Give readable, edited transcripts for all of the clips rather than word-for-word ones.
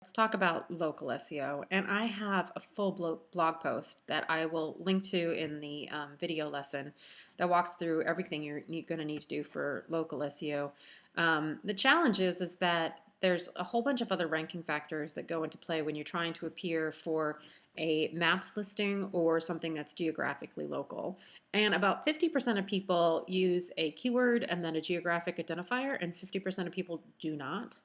Let's talk about local SEO. And I have a full blog post that I will link to in the video lesson that walks through everything you're going to need to do for local SEO. The challenge is that there's a whole bunch of other ranking factors that go into play when you're trying to appear for a maps listing or something that's geographically local. And about 50% of people use a keyword and then a geographic identifier, and 50% of people do not.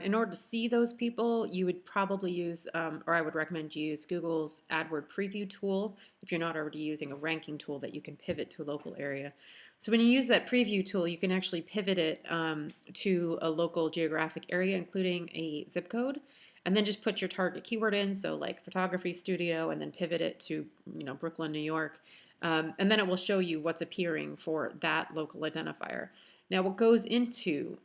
In order to see those people, you would probably use, or I would recommend you use Google's AdWord Preview tool if you're not already using a ranking tool that you can pivot to a local area. So when you use that preview tool, you can actually pivot it to a local geographic area, including a zip code, and then just put your target keyword in, so like photography studio, and then pivot it to Brooklyn, New York, and then it will show you what's appearing for that local identifier. Now, what goes into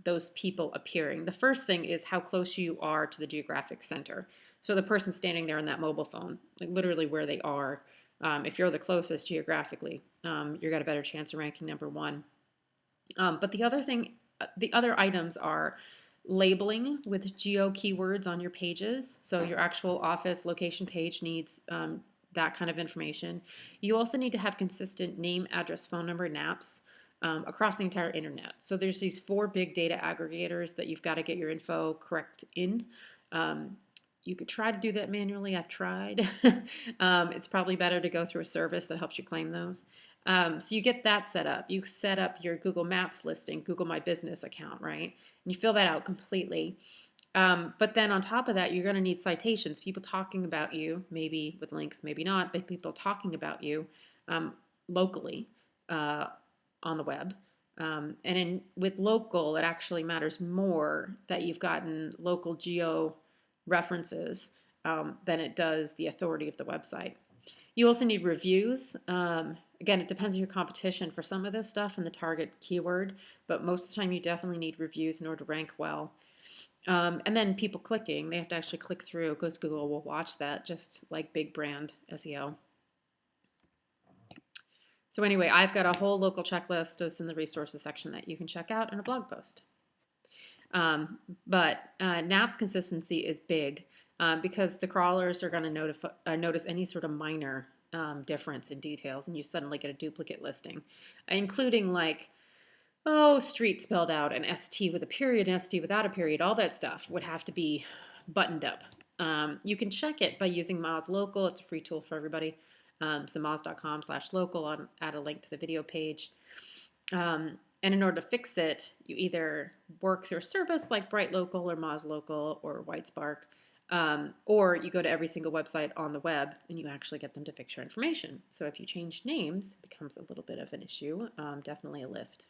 those people appearing? The first thing is how close you are to the geographic center. So the person standing there on that mobile phone, like literally where they are. If you're the closest geographically, you've got a better chance of ranking number one. But the other items are labeling with geo keywords on your pages. So your actual office location page needs that kind of information. You also need to have consistent name, address, phone number, NAPs across the entire internet. So there's these 4 big data aggregators that you've got to get your info correct in. You could try to do that manually. I've tried. It's probably better to go through a service that helps you claim those. So you get that set up. You set up your Google Maps listing, Google My Business account, right? And you fill that out completely. But then on top of that, you're going to need citations, people talking about you, maybe with links, maybe not, but people talking about you locally on the web. With local, it actually matters more that you've gotten local geo references than it does the authority of the website. You also need reviews. Again, it depends on your competition for some of this stuff and the target keyword, but most of the time you definitely need reviews in order to rank well. And then people clicking, they have to actually click through because Google will watch that, just like big brand SEO. So anyway, I've got a whole local checklist that's in the resources section that you can check out in a blog post. But NAP's consistency is big because the crawlers are going to notice any sort of minor difference in details, and you suddenly get a duplicate listing, including like, oh, street spelled out, an ST with a period, an ST without a period, all that stuff would have to be buttoned up. You can check it by using Moz Local. It's a free tool for everybody. So moz.com/local. I'll add a link to the video page. And in order to fix it, you either work through a service like Bright Local or Moz Local or Whitespark, or you go to every single website on the web and you actually get them to fix your information. So if you change names, it becomes a little bit of an issue, definitely a lift.